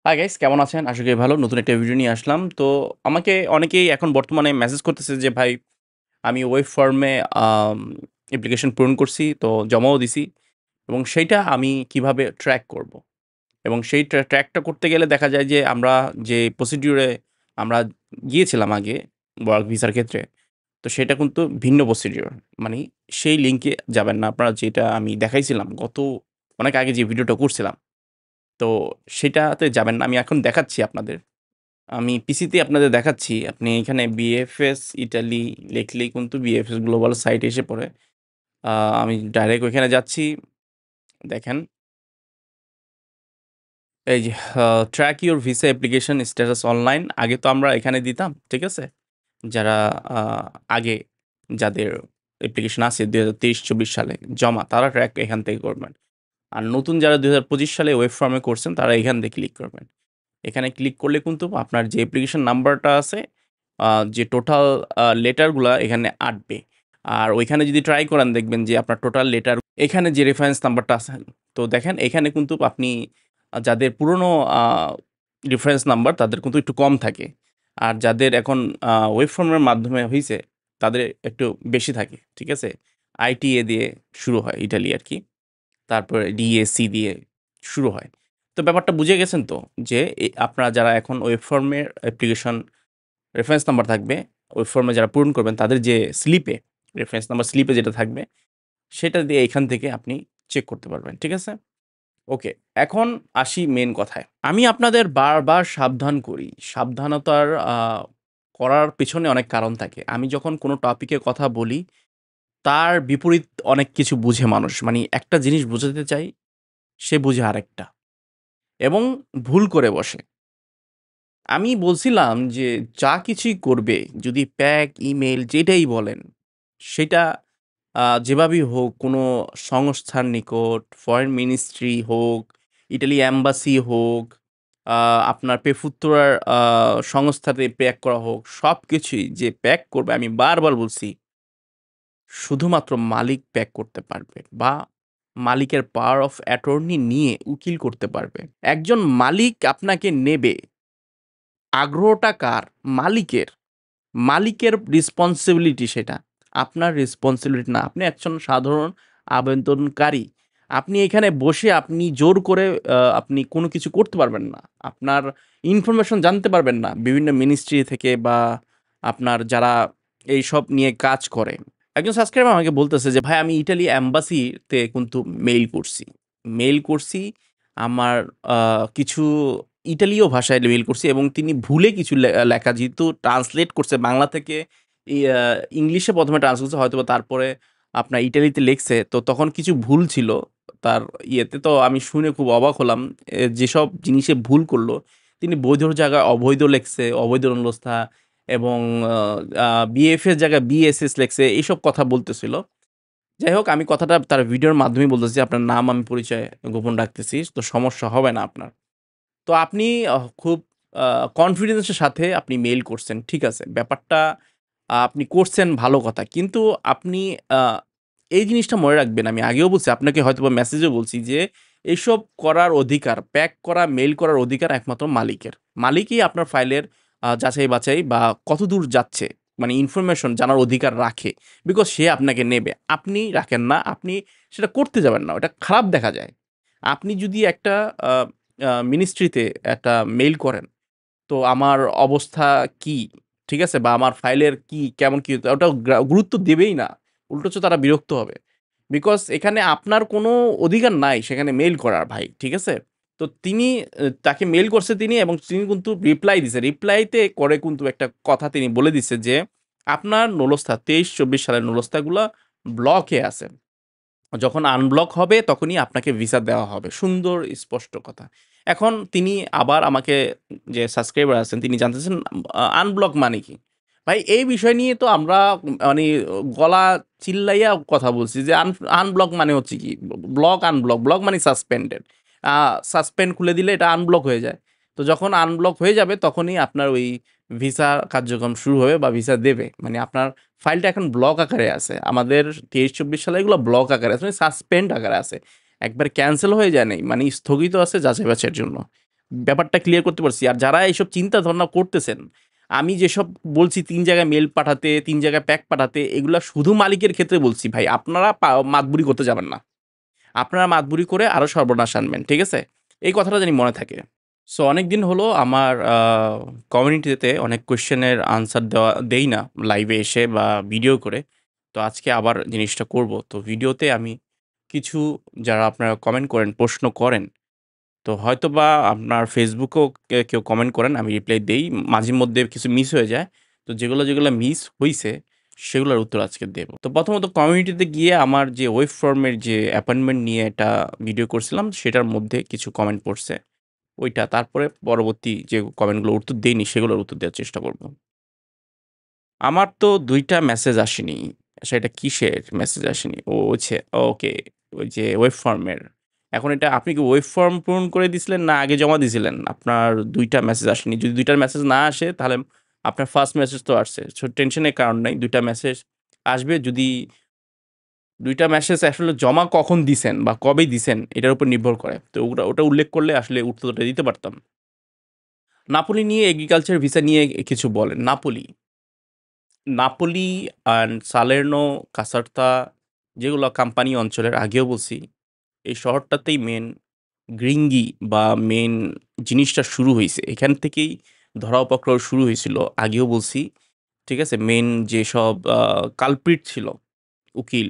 Hi guys, কেমন আছেন? আশা করি ভালো। নতুন একটা ভিডিও নিয়ে আসলাম। তো আমাকে অনেকেই এখন বর্তমানে মেসেজ করতেছে যে, "ভাই, আমি ওয়েব ফর্মে আম অ্যাপ্লিকেশন পূরণ করছি, তো জমাও দিছি এবং সেইটা আমি কিভাবে ট্র্যাক করব?" এবং সেই ট্র্যাকটা করতে গেলে দেখা যায় যে, আমরা যে প্রসিডিউরে আমরা গিয়েছিলাম আগে ওয়ার্ক ভিসার ক্ষেত্রে, তো সেটা কিন্তু ভিন্ন প্রসিডিউর। মানি সেই লিঙ্কে যাবেন না আপনারা, যেটা আমি দেখাইছিলাম অনেক আগে যে ভিডিওটা করছিলাম। তো সেটাতে যাবেন না। আমি এখন দেখাচ্ছি আপনাদের। আমি পিসিতে আপনাদের দেখাচ্ছি। আপনি এখানে বিএফএস ইটালি লিখলেই কিন্তু বিএফএস গ্লোবাল সাইট এসে পড়ে। আ আমি ডাইরেক্ট ওইখানে যাচ্ছি। দেখেন, এই যে track your visa application status online. আগে তো আমরা এখানে দিতাম। ঠিক আছে? যারা আ আগে যাদের অ্যাপ্লিকেশন আছে ২০২৩-২৪ সালে জমা, তারা ট্র্যাক এখান থেকে করবেন। আর নতুন যারা ২০২৫ সালে ওয়েব ফর্মে করছেন, তারা এখান থেকে ক্লিক করবেন। এখানে ক্লিক করলে কিন্তু আপনার যে অ্যাপ্লিকেশন নাম্বারটা আছে, আ যে টোটাল লেটারগুলা এখানে আঁটবে। আর ওইখানে যদি ট্রাই করেন, দেখবেন যে আপনার টোটাল লেটার এখানে যে রেফারেন্স নাম্বারটা আছে, তো দেখেন এখানে কিন্তু আপনি যাদের পুরনো আ রেফারেন্স নাম্বার, তাদের কিন্তু একটু কম থাকে। আর যাদের এখন ওয়েব ফর্মের মাধ্যমে হইছে, তাদের একটু বেশি থাকে। ঠিক আছে? আইটিএ দিয়ে শুরু হয় ইটালি আরকি। তারপরে ডিএসি দিয়ে শুরু হয়। তো ব্যাপারটা বুঝে গেছেন তো? যে আপনারা যারা এখন ওয়েব ফর্মের অ্যাপ্লিকেশন রেফারেন্স নাম্বার থাকবে, ওয়েব ফর্মে যারা পূরণ করবেন, তাদের যে স্লিপে, রেফারেন্স নাম্বার স্লিপে যেটা থাকবে, সেটা দিয়ে এখান থেকে আপনি চেক করতে পারবেন। ঠিক আছে? ওকে। এখন আসি মেইন কথায়। আমি আপনাদের বারবার সাবধান করি। সাবধানতার করার পেছনে অনেক কারণ থাকে। আমি যখন কোনো টপিকে কথা বলি, তার বিপরীত অনেক কিছু বুঝে মানুষ। মানি একটা জিনিস বুঝাতে চাই, সে বুঝে আরেকটা। এবং ভুল করে বসে। আমি বলছিলাম যে, যা কিছুই করবে, যদি প্যাক, ইমেইল যেটাই বলেন, সেটা যেভাবেই হোক, কোনো সংস্থার নিকট, ফরেন মিনিস্ট্রি হোক, ইটালি এম্বাসি হোক, আ আপনার পেফুত্তরার সংস্থাতে প্যাক করা হোক, সবকিছুই যে প্যাক করবে, আমি বারবার বলছি, শুধুমাত্র মালিক প্যাক করতে পারবে বা মালিকের পাওয়ার অফ অ্যাটর্নি নিয়ে উকিল করতে পারবে। একজন মালিক আপনাকে নেবে, আগ্রহটা কার? মালিকের। মালিকের রেসপনসিবিলিটি সেটা। আপনার রেসপনসিবিলিটি না। আপনি একজন সাধারণ আবেদনকারী। আপনি এখানে বসে আপনি জোর করে আপনি কোনো কিছু করতে পারবেন না। আপনার ইনফরমেশন জানতে পারবেন না। বিভিন্ন মিনিস্ট্রি থেকে বা আপনার যারা এইসব নিয়ে কাজ করে। একজন সাবস্ক্রাইবার আমাকে বলতেছে যে, "ভাই, আমি ইটালি এম্বাসিতে কিন্তু মেইল করছি। মেইল করছি আমার আ কিছু ইটালীয় ভাষায় মেইল করছি এবং তিনি ভুলে কিছু লেখা যেহেতু ট্রান্সলেট করছে বাংলা থেকে ইয়া ইংলিশে ১ম এ ট্রান্স করছে, হয়তোবা তারপরে আপনার ইটালিতে লেখছে। তো তখন কিছু ভুল ছিল তার ইয়েতে। তো আমি শুনে খুব অবাক হলাম। যেসব জিনিসে ভুল করল, তিনি বৈধর জায়গায় অবৈধ লেখছে, অবৈধ অনলস্থা এবং আ আ বিএফ এর জায়গায় বিএসএস লেখছে। এইসব কথা বলতেছিল। যাই হোক, আমি কথাটা তার ভিডিওর মাধ্যমেই বলতেছি। আপনার নাম আমি পরিচয় গোপন রাখতেছি। তো সমস্যা হবে না আপনার। তো আপনি খুব আ কনফিডেন্স এর সাথে আপনি মেইল করছেন। ঠিক আছে। ব্যাপারটা আপনি করছেন, ভালো কথা। কিন্তু আপনি আ এই জিনিসটা মনে রাখবেন, আমি আগেও বলছি, আপনাকে হয়তোবা মেসেজেও বলছি যে, এসব করার অধিকার, প্যাক করা, মেইল করার অধিকার একমাত্র মালিকের। মালিকই আপনার ফাইলের যাচাই-বাছাই বা কতদূর যাচ্ছে, মানে ইনফরমেশন জানার অধিকার রাখে। বিকজ সে আপনাকে নেবে। আপনি রাখেন না। আপনি সেটা করতে যাবেন না। ওটা খারাপ দেখা যায়। আপনি যদি একটা আ আ মিনিস্ট্রিতে একটা মেইল করেন, তো আমার অবস্থা কি? ঠিক আছে? বা আমার ফাইলের কি, কেমন কি ওটা গুরুত্ব দেবেই না। উল্টোচ তারা বিরক্ত হবে। বিকজ এখানে আপনার কোনো অধিকার নাই সেখানে মেইল করার ভাই। ঠিক আছে? তো তিনি তাকে মেইল করছে তিনি এবং তিনি কিন্তু রিপ্লাই দিছে। রিপ্লাইতে করে কিন্তু একটা কথা তিনি বলে দিছে যে, আপনার নুলস্থা ২৩-২৪ সালের নুলস্থাগুলা ব্লকে আছে। যখন আনব্লক হবে তখনই আপনাকে ভিসা দেওয়া হবে। সুন্দর স্পষ্ট কথা। এখন তিনি আবার আমাকে, যে সাবস্ক্রাইবার আছেন, তিনি জানতেছেন আনব্লক মানে কি? ভাই, এই বিষয় নিয়ে তো আমরা মানে গলা চিল্লাইয়া কথা বলছি যে আনব্লক মানে হচ্ছে কি? Block, unblock. ব্লক মানে সাসপেন্ডেড। আ সাসপেন্ড খুলে দিলে এটা আনব্লক হয়ে যায়। তো যখন আনব্লক হয়ে যাবে তখনই আপনার ওই ভিসা কার্যক্রম শুরু হবে বা ভিসা দেবে। মানে আপনার ফাইলটা এখন ব্লক আকারে আছে। আমাদের ২৩-২৪ সালে এগুলো ব্লক আকারে আছে, মানে সাসপেন্ড আকারে আছে। একবার ক্যানসেল হয়ে যায় নাই। মানে স্থগিত আছে যাচাই-বাছাইয়ের জন্য। ব্যাপারটা ক্লিয়ার করতে পারছি? আর যারা এইসব চিন্তা ভাবনা করতেছেন, আমি যেসব বলছি ৩ জায়গায় মেইল পাঠাতে, ৩ জায়গায় প্যাক পাঠাতে, এগুলা শুধু মালিকের ক্ষেত্রে বলছি ভাই। আপনারা মাতবুরি করতে যাবেন না। আপনারা মাতবুরি করে আরো সর্বনাশ আনবেন। ঠিক আছে? এই কথাটা জানি মনে থাকে। সো অনেকদিন হলো আমার কমিউনিটিতে অনেক কোয়েশ্চেনের আনসার দেই না লাইভে এসে বা ভিডিও করে। তো আজকে আবার জিনিসটা করব। তো ভিডিওতে আমি কিছু যারা আপনারা কমেন্ট করেন, প্রশ্ন করেন, তো হয়তোবা আপনার ফেসবুকেও কেউ কমেন্ট করেন, আমি রিপ্লাই দেই। মাঝে মধ্যে কিছু মিস হয়ে যায়। তো যেগুলো মিস হইছে, সেগুলোর উত্তর আজকে দেব। তো প্রথমত কমিউনিটিতে গিয়ে আমার যে ওয়েব ফর্মের যে অ্যাপয়েন্টমেন্ট নিয়ে একটা ভিডিও করছিলাম, সেটার মধ্যে কিছু কমেন্ট পড়ছে। ওইটা তারপরে পরবর্তী যে কমেন্টগুলোর উত্তর দেইনি, সেগুলোর উত্তর দেওয়ার চেষ্টা করব। আমার তো ২ টা মেসেজ আসেনি। আচ্ছা, এটা কিসের মেসেজ আসেনি? ও হচ্ছে ওকে, ওই যে ওয়েব ফর্মের। এখন এটা আপনি কি ওয়েব ফর্ম পূরণ করে দিছিলেন না আগে জমা দিছিলেন? আপনার ২ টা মেসেজ আসেনি। যদি ২ টার মেসেজ না আসে তাহলে আপনার ফার্স্ট মেসেজ তো আসছে। সো টেনশনের কারণ নাই। ২ টা মেসেজ আসবে। যদি ২ টা মেসেজ আসলে জমা কখন দিছেন বা কবে দিছেন এটার উপর নির্ভর করে। তো ওটা উল্লেখ করলে আসলে উত্তরটা দিতে পারতাম। নাপোলি নিয়ে এগ্রিকালচার ভিসা নিয়ে কিছু বলেন। নাপোলি অ্যান্ড সালের্নো, কাসার্তা যেগুলো কাম্পানি অঞ্চলের আগেও বলছি, এই শহরটাতেই মেইন গ্রিঙ্গি বা মেইন জিনিসটা শুরু হইছে। এখান থেকেই ধরা-উপক্রম শুরু হইছিল। আগেও বলছি। ঠিক আছে? মেইন যেসব কালপ্রিট ছিল, উকিল,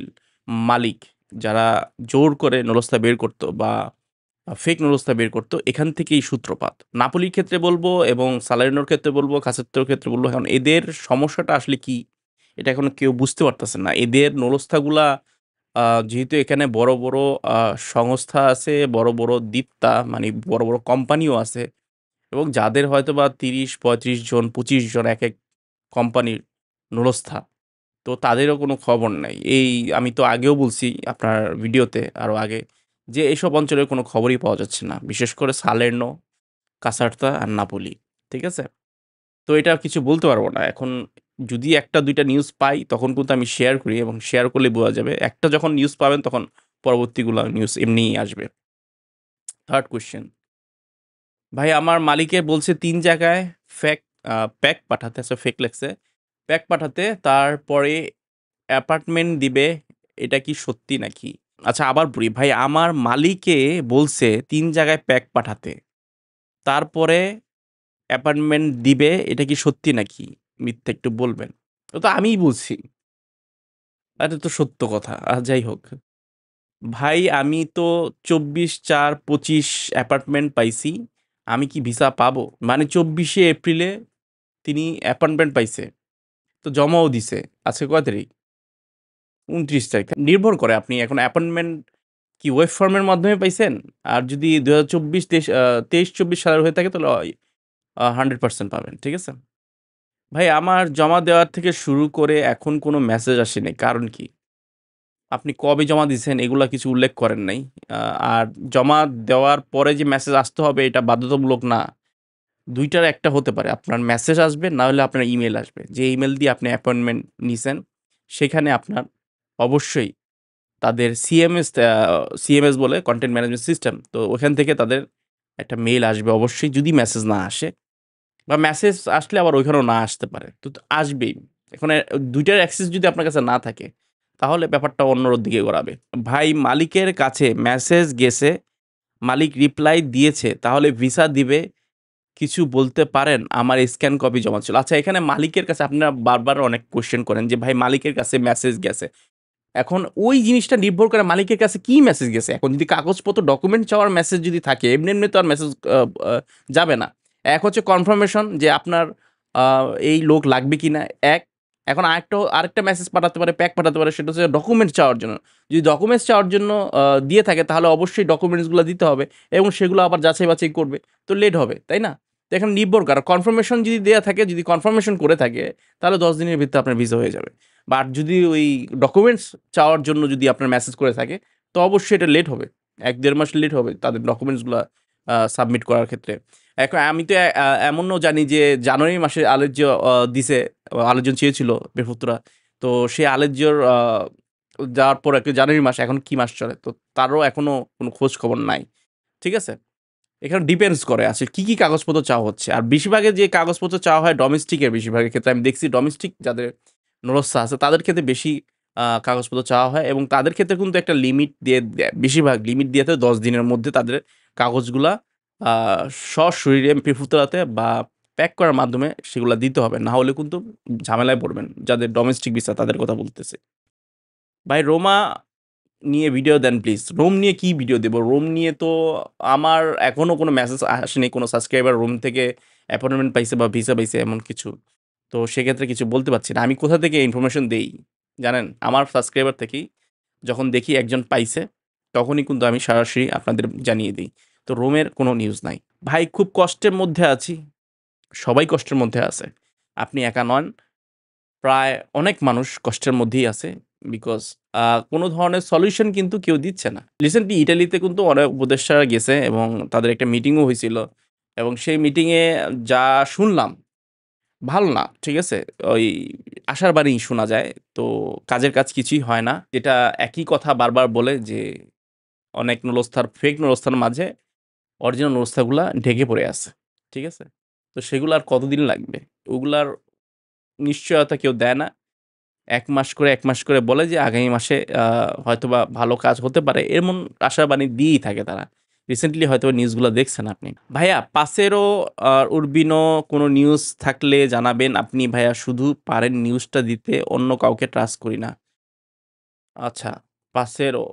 মালিক যারা জোর করে নোলস্তা বের করত বা ফেক নুডলসটা বের করত। এখান থেকেই সূত্রপাত। নাপোলির ক্ষেত্রে বলবো এবং সালারিনোর ক্ষেত্রে বলবো, কাসেত্তোর ক্ষেত্রে বলবো। এখন এদের সমস্যাটা আসলে কি? এটা এখনো কেউ বুঝতে পারতেছে না। এদের নুডলসটাগুলা যেহেতু এখানে বড়, বড় আ সংস্থা আছে, বড়, বড় দিত্তা মানে বড়, বড় কোম্পানিও আছে এবং যাদের হয়তোবা ৩০, ৩৫ জন, ২৫ জন একেক কোম্পানির নুডলস্থা। তো তাদেরও কোনো খবর নাই। আমি তো আগেও বলছি আপনার ভিডিওতে আরো আগে যে, এসব অঞ্চলের কোনো খবরই পাওয়া যাচ্ছে না। বিশেষ করে সালের্নো, কাসার্তা আর নাপোলি। ঠিক আছে? তো এটা কিছু বলতে পারব না। এখন যদি ১ টা ২ টা নিউজ পাই তখন কিন্তু আমি শেয়ার করি এবং শেয়ার করলে বোঝা যাবে। একটা যখন নিউজ পাবেন তখন পরবর্তীগুলা নিউজ এমনিই আসবে। 3rd কোয়েশ্চেন, ভাই আমার মালিকে বলছে ৩ জায়গায় ফেক প্যাক পাঠাতে, আচ্ছা ফেক লেখছে। প্যাক পাঠাতে তারপরে অ্যাপার্টমেন্ট দিবে। এটা কি সত্যি নাকি? আচ্ছা আবার পড়ি। ভাই আমার মালিকে বলছে ৩ জায়গায় প্যাক পাঠাতে। তারপরে অ্যাপার্টমেন্ট দিবে। এটা কি সত্যি নাকি? মিথ্যা একটু বলবেন। ও তো আমিই বলছি। এটা তো সত্য কথা। যাই হোক। ভাই আমি তো ২৪/৪/২৫ অ্যাপার্টমেন্ট পাইছি। আমি কি ভিসা পাবো? মানে ২৪শে এপ্রিলে তিনি অ্যাপয়েন্টমেন্ট পাইছে। তো জমাও দিছে। আজকে কয় তারিখ? ২৯ তারিখ। নির্ভর করে আপনি এখন অ্যাপয়েন্টমেন্ট কি ওয়েব ফর্মের মাধ্যমে পাইছেন? আর যদি ২০২৪ সালের হয়ে থাকে তাহলে 100% পাবেন। ঠিক আছে? ভাই আমার জমা দেওয়ার থেকে শুরু করে এখন কোনো মেসেজ আসে নাই। কারণ কি? আপনি কবে জমা দিছেন এগুলা কিছু উল্লেখ করেন নাই। আ আর জমা দেওয়ার পরে যে মেসেজ আসতে হবে এটা বাধ্যতামূলক না। ২ টার একটা হতে পারে। আপনার মেসেজ আসবে, না হলে আপনার ইমেইল আসবে। যে ইমেইল দিয়ে আপনি অ্যাপয়েন্টমেন্ট নিছেন, সেখানে আপনার অবশ্যই তাদের সিএমএস বলে কনটেন্ট ম্যানেজমেন্ট সিস্টেম। তো ওখান থেকে তাদের একটা মেইল আসবে অবশ্যই যদি মেসেজ না আসে বা মেসেজ আসলে আবার ওইখানেও না আসতে পারে। তো আসবেই। এখন ২ টার অ্যাক্সেস যদি আপনার কাছে না থাকে, তাহলে ব্যাপারটা অন্য দিকে গড়াবে। ভাই মালিকের কাছে মেসেজ গেছে, মালিক রিপ্লাই দিয়েছে, তাহলে ভিসা দিবে। কিছু বলতে পারেন? আমার স্ক্যান কপি জমা ছিল। আচ্ছা এখানে মালিকের কাছে আপনারা বারবার অনেক কোয়েশ্চেন করেন যে ভাই মালিকের কাছে মেসেজ গেছে। এখন ওই জিনিসটা নির্ভর করে মালিকের কাছে কি মেসেজ গেছে। এখন যদি কাগজপত্র ডকুমেন্ট চাওয়ার মেসেজ যদি থাকে, এমনি, এমনি তো আর মেসেজ আ আ যাবে না। এক হচ্ছে কনফার্মেশন যে আপনার আ এই লোক লাগবে কিনা, এক। এখন আরেকটা মেসেজ পাঠাতে পারে, প্যাক পাঠাতে পারে সেটা হচ্ছে ডকুমেন্টস চাওয়ার জন্য। যদি ডকুমেন্টস চাওয়ার জন্য দিয়ে থাকে তাহলে অবশ্যই ডকুমেন্টস গুলা দিতে হবে এবং সেগুলো আবার যাচাই-বাছাই করবে। তো লেট হবে, তাই না? তো এখানে নির্ভর করে। কনফার্মেশন যদি দেয়া থাকে, যদি কনফার্মেশন করে থাকে তাহলে ১০ দিনের ভিতরে আপনার ভিসা হয়ে যাবে। বাট যদি ওই ডকুমেন্টস চাওয়ার জন্য যদি আপনার মেসেজ করে থাকে, তো অবশ্যই এটা লেট হবে। ১-১.৫ মাস লেট হবে তাদের ডকুমেন্টস গুলা সাবমিট করার ক্ষেত্রে। এখন আমি তো এমনও জানি যে জানুয়ারি মাসে আলেজ্জ দিছে, আলেজ্জন চেয়েছিল বেফুতরা। তো সে আলেজ্জর যাওয়ার পর একটা জানুয়ারি মাস, এখন কি মাস চলে? তো তারও এখনো কোনো খোঁজ খবর নাই। ঠিক আছে? এখানে ডিপেন্ডস করে আসলে কি কাগজপত্র চাওয়া হচ্ছে। আর বেশিরভাগের যে কাগজপত্র চাওয়া হয় ডোমেস্টিকের বেশিরভাগের ক্ষেত্রে আমি দেখছি ডোমেস্টিক যাদের নুরস্থা আছে তাদের ক্ষেত্রে বেশি কাগজপত্র চাওয়া হয় এবং তাদের ক্ষেত্রে কিন্তু একটা লিমিট দিয়ে দেয়। বেশিরভাগ লিমিট দিয়ে দেয় ১০ দিনের মধ্যে তাদের কাগজগুলা আ সশরীরে প্রিফুতরাতে বা প্যাক করার মাধ্যমে সেগুলা দিতে হবে। না হলে কিন্তু ঝামেলায় পড়বেন। যাদের ডোমেস্টিক ভিসা তাদের কথা বলতেছি। ভাই রোমা নিয়ে ভিডিও দেন প্লিজ। রোম নিয়ে কি ভিডিও দেব? রোম নিয়ে তো আমার এখনো কোনো মেসেজ আসেনি। কোনো সাবস্ক্রাইবার রোম থেকে অ্যাপয়েন্টমেন্ট পাইছে বা ভিসা পাইছে এমন কিছু। তো সেক্ষেত্রে কিছু বলতে পারছি না। আমি কোথা থেকে ইনফরমেশন দেই জানেন? আমার সাবস্ক্রাইবার থেকেই যখন দেখি একজন পাইছে, তখনই কিন্তু আমি সরাসরি আপনাদের জানিয়ে দেই। তো রোমের কোনো নিউজ নাই। ভাই খুব কষ্টের মধ্যে আছি। সবাই কষ্টের মধ্যে আছে। আপনি একা নন। প্রায় অনেক মানুষ কষ্টের মধ্যেই আছে। বিকজ কোনো ধরনের সলিউশন কিন্তু কেউ দিচ্ছে না। রিসেন্টলি ইটালিতে কিন্তু অনেক উপদেষ্টারা গেছে এবং তাদের একটা মিটিংও হইছিল। এবং সেই মিটিংয়ে যা শুনলাম, ভালো না। ঠিক আছে? ওই আশার বাণী শোনা যায়। তো কাজের কাজ কিছুই হয় না। যেটা একই কথা বারবার বলে যে অনেক নুরস্থার ফেক নুরস্থার মাঝে অরিজিনাল নুরস্থাগুলা ঢেকে পড়ে আছে। ঠিক আছে? তো সেগুলো আর কতদিন লাগবে? ওগুলার নিশ্চয়তা কেউ দেয় না। ১ মাস করে বলে যে আগামী মাসে হয়তোবা ভালো কাজ হতে পারে। এমন আশাবাণী দিয়েই থাকে তারা। রিসেন্টলি হয়তোবা নিউজগুলা দেখছেন আপনি। ভাইয়া পাসেরও উরবিনো কোনো নিউজ থাকলে জানাবেন। আপনি ভাইয়া শুধু পারেন নিউজটা দিতে, অন্য কাউকে ট্রাস্ট করি না। আচ্ছা, পাসেরও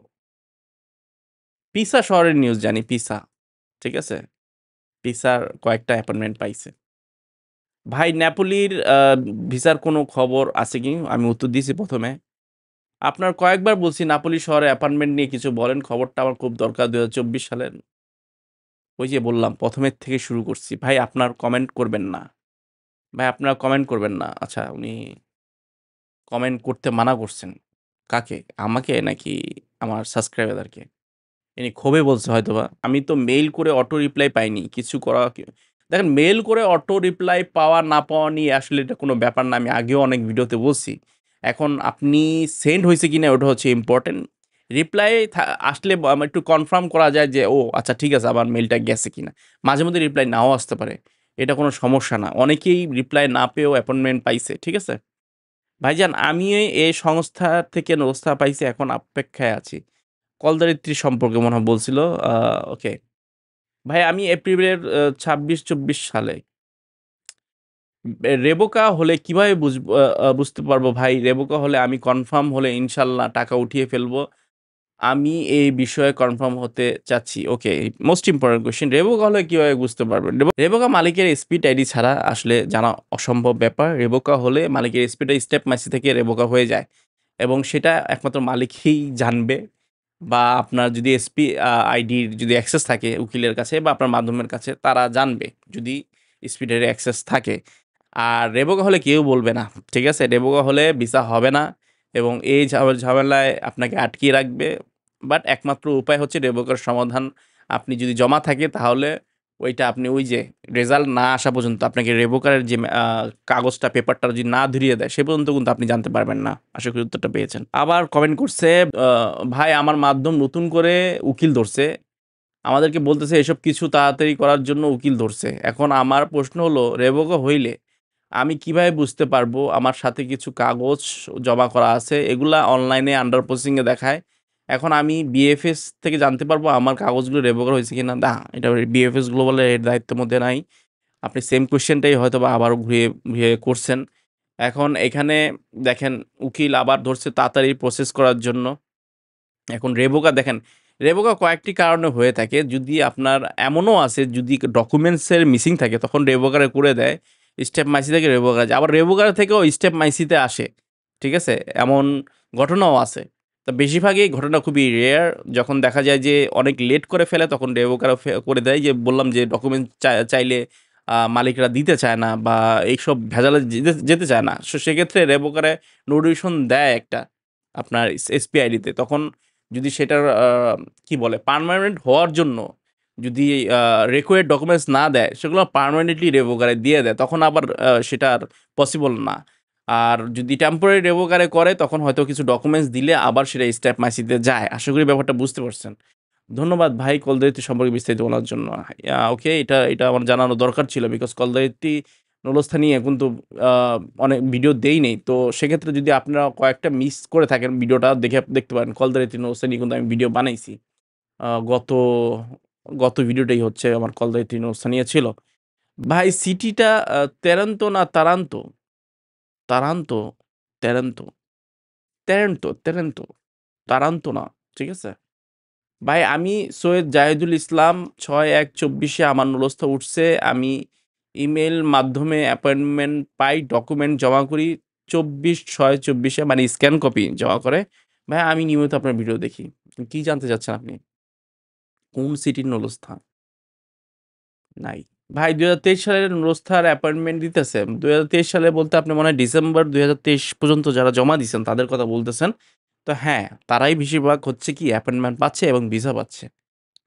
পিসা শহরের নিউজ জানি, পিসা। ঠিক আছে? পিসার কয়েকটা অ্যাপয়েন্টমেন্ট পাইছে। ভাই নেপোলির ভিসার কোনো খবর আছে কি? আমি উত্তর দিয়েছি ১ম এ। আপনার কয়েকবার বলছি নাপোলি শহরে অ্যাপার্টমেন্ট নিয়ে কিছু বলেন। খবরটা আমার খুব দরকার ২০২৪ সালের। ওই যে বললাম ১ম এর থেকে শুরু করছি। ভাই আপনার কমেন্ট করবেন না। ভাই আপনারা কমেন্ট করবেন না। আচ্ছা উনি কমেন্ট করতে মানা করছেন। কাকে? আমাকে নাকি আমার সাবস্ক্রাইবারদেরকে? ইনি ক্ষোভে বলছে হয়তোবা। আমি তো মেইল করে অটো রিপ্লাই পাইনি। কিছু করা দেখেন মেইল করে অটো রিপ্লাই পাওয়া না পাওয়া নিয়ে আসলে এটা কোনো ব্যাপার না। আমি আগেও অনেক ভিডিওতে বলছি। এখন আপনি সেন্ড হইছে কিনা ওটা হচ্ছে ইম্পোর্টেন্ট। রিপ্লাই আসলে আমার একটু কনফার্ম করা যায় যে, ও আচ্ছা ঠিক আছে আমার মেইলটা গেছে কিনা। মাঝে মধ্যে রিপ্লাই নাও আসতে পারে। এটা কোনো সমস্যা না। অনেকেই রিপ্লাই না পেয়েও অ্যাপয়েন্টমেন্ট পাইছে। ঠিক আছে? ভাইজান আমি এই সংস্থা থেকে ব্যবস্থা পাইছি এখন অপেক্ষায় আছি। কলদারিত্রী সম্পর্কে মনে হয় বলছিল। আ ওকে। ভাই আমি এপ্রিলের ২৬-২৪ সালে রেবোকা হলে কিভাবে বুঝব আ আ বুঝতে পারবো ভাই? রেবোকা হলে আমি কনফার্ম হলে ইনশাআল্লাহ টাকা উঠিয়ে ফেলবো। আমি এই বিষয়ে কনফার্ম হতে চাচ্ছি। ওকে, মোস্ট ইম্পোর্টেন্ট কোয়েশ্চেন রেভোকা হলে কিভাবে বুঝতে পারবেন? রেভোকা মালিকের স্পিড আইডি ছাড়া আসলে জানা অসম্ভব ব্যাপার। রেভোকা হলে মালিকের স্পিড স্টেপ মাইসি থেকে রেভোকা হয়ে যায় এবং সেটা একমাত্র মালিকই জানবে বা আপনার যদি এসপি আইডির যদি অ্যাক্সেস থাকে উকিলের কাছে বা আপনার মাধ্যমের কাছে তারা জানবে যদি স্পিডের অ্যাক্সেস থাকে। আর রেভোকা হলে কেউ বলবে না। ঠিক আছে? রেভোকা হলে ভিসা হবে না এবং এই ঝামেলায় আপনাকে আটকিয়ে রাখবে। বাট একমাত্র উপায় হচ্ছে রেভোকার সমাধান। আপনি যদি জমা থাকে তাহলে ওইটা আপনি ওই যে রেজাল্ট না আসা পর্যন্ত আপনাকে রেভোকারের যে কাগজটা পেপারটা যদি না ধরিয়ে দেয় সে পর্যন্ত কিন্তু আপনি জানতে পারবেন না। আশা করি উত্তরটা পেয়েছেন। আবার কমেন্ট করছে আ ভাই আমার মাধ্যম নতুন করে উকিল ধরছে। আমাদেরকে বলতেছে এসব কিছু তাড়াতাড়ি করার জন্য উকিল ধরছে। এখন আমার প্রশ্ন হলো রেভোকা হইলে আমি কিভাবে বুঝতে পারবো আমার সাথে কিছু কাগজ জমা করা আছে এগুলা অনলাইনে আন্ডার প্রসেসিং এ দেখায়। এখন আমি বিএফএস থেকে জানতে পারবো আমার কাগজগুলো রেভোকার হয়েছে কিনা? না, এটা বিএফএস গ্লোবালের এর দায়িত্বের মধ্যে নাই। আপনি সেম কোয়েশ্চেনটাই হয়তোবা আবারও ঘুরিয়ে করছেন। এখন এখানে দেখেন উকিল আবার ধরছে তাড়াতাড়ি প্রসেস করার জন্য। এখন রেভোকা দেখেন, রেভোকা কয়েকটি কারণে হয়ে থাকে। যদি আপনার এমনও আছে যদি ডকুমেন্টস এর মিসিং থাকে তখন রেভোকারে করে দেয়। স্টেপ মাইসি থেকে রেভোকারে যায়। আবার রেভোকার থেকেও স্টেপ মাইসিতে আসে। ঠিক আছে? এমন ঘটনাও আছে। তো বেশিরভাগই ঘটনা খুবই রেয়ার। যখন দেখা যায় যে অনেক লেট করে ফেলে তখন রেভোকারও করে দেয় যে বললাম যে ডকুমেন্ট চাইলে মালিকরা দিতে চায় না বা এইসব ভেজালে যেতে চায় না। সেক্ষেত্রে রেভোকারে নোটিফিকেশন দেয় একটা আপনার এসপিআইডিতে তখন যদি সেটার কি বলে পার্মানেন্ট হওয়ার জন্য যদি রিকোয়ার্ড ডকুমেন্টস না দেয় সেগুলো পার্মানেন্টলি রেভোকারে দিয়ে দেয় তখন আবার সেটা আর পসিবল না। আর যদি টেম্পোরারি রেভোকারে করে তখন হয়তো কিছু ডকুমেন্টস দিলে আবার সেটা স্টেপ মাইসিতে যায়। আশা করি ব্যাপারটা বুঝতে পারছেন। ধন্যবাদ ভাই কলদারিত্রী সম্পর্কে বিস্তারিত বলার জন্য। ওকে, এটা আমার জানানো দরকার ছিল বিকজ কলদারিত্রী নুলস্থা নিয়ে কিন্তু আ অনেক ভিডিও দেই নাই। তো সেক্ষেত্রে যদি আপনারা কয়েকটা মিস করে থাকেন ভিডিওটা দেখতে পারেন। কলদারিত্রী নুলস্থা নিয়ে কিন্তু আমি ভিডিও বানাইছি। আ গত গত ভিডিওটাই হচ্ছে আমার কলদারিত্রী নুলস্থা নিয়ে ছিল। ভাই সিটিটা তেরান্তো না তারান্তো? তারান্তো, তেরান্তো, তেরেন্তো, তারান্তো না। ঠিক আছে? ভাই আমি সৈয়দ জাহিদুল ইসলাম ৬/১/২৪ এ আমার নুলস্থ উঠছে। আমি ইমেইল মাধ্যমে অ্যাপয়েন্টমেন্ট পাই, ডকুমেন্ট জমা করি ২৪/৬/২৪ এ মানে স্ক্যান কপি জমা করে। ভাই আমি নিয়মিত আপনার ভিডিও দেখি। কি জানতে চাচ্ছেন আপনি? কোন সিটির নুলস্থা? নাই। ভাই ২০২৩ সালের নুলস্থার অ্যাপয়েন্টমেন্ট দিতেছে। ২০২৩ সালে বলতে আপনি মনে হয় ডিসেম্বর ২০২৩ পর্যন্ত যারা জমা দিছেন তাদের কথা বলতেছেন। তো হ্যাঁ, তারাই বেশিরভাগ হচ্ছে কি অ্যাপয়েন্টমেন্ট পাচ্ছে এবং ভিসা পাচ্ছে।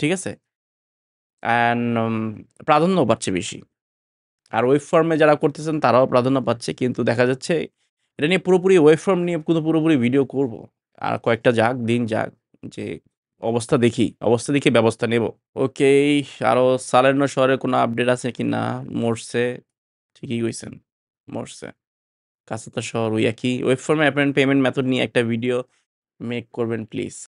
ঠিক আছে? অ্যান্ড প্রাধান্যও পাচ্ছে বেশি। আর ওয়েব ফর্মে যারা করতেছেন তারাও প্রাধান্য পাচ্ছে। কিন্তু দেখা যাচ্ছে এটা নিয়ে পুরোপুরি ওয়েব ফর্ম নিয়ে কিন্তু পুরোপুরি ভিডিও করব। আর কয়েকটা যাক, দিন যাক যে অবস্থা দেখি। অবস্থা দেখে ব্যবস্থা নেব। ওকে, আরো সালেরনো শহরে কোনো আপডেট আছে কিনা? মরছে। ঠিকই কইছেন। মরছে। কাছেতো শহর ওই একই। ওয়েব ফর্মে পেমেন্ট মেথড নিয়ে একটা ভিডিও মেক করবেন প্লিজ।